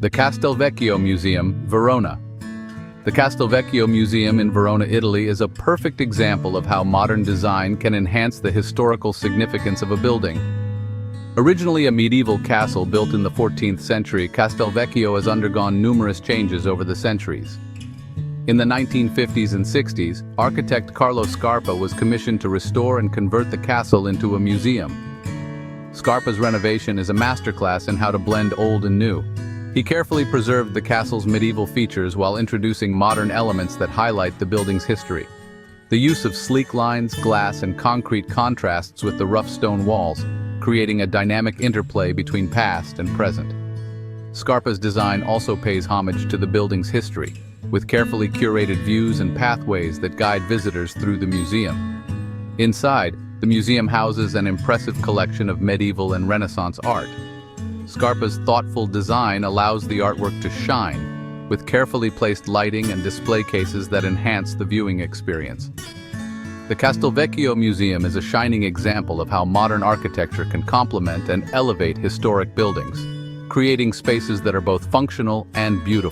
The Castelvecchio Museum, Verona. The Castelvecchio Museum in Verona, Italy is a perfect example of how modern design can enhance the historical significance of a building. Originally a medieval castle built in the 14th century, Castelvecchio has undergone numerous changes over the centuries. In the 1950s and 60s, architect Carlo Scarpa was commissioned to restore and convert the castle into a museum. Scarpa's renovation is a masterclass in how to blend old and new. He carefully preserved the castle's medieval features while introducing modern elements that highlight the building's history. The use of sleek lines, glass, and concrete contrasts with the rough stone walls, creating a dynamic interplay between past and present. Scarpa's design also pays homage to the building's history, with carefully curated views and pathways that guide visitors through the museum. Inside, the museum houses an impressive collection of medieval and Renaissance art. Scarpa's thoughtful design allows the artwork to shine, with carefully placed lighting and display cases that enhance the viewing experience. The Castelvecchio Museum is a shining example of how modern architecture can complement and elevate historic buildings, creating spaces that are both functional and beautiful.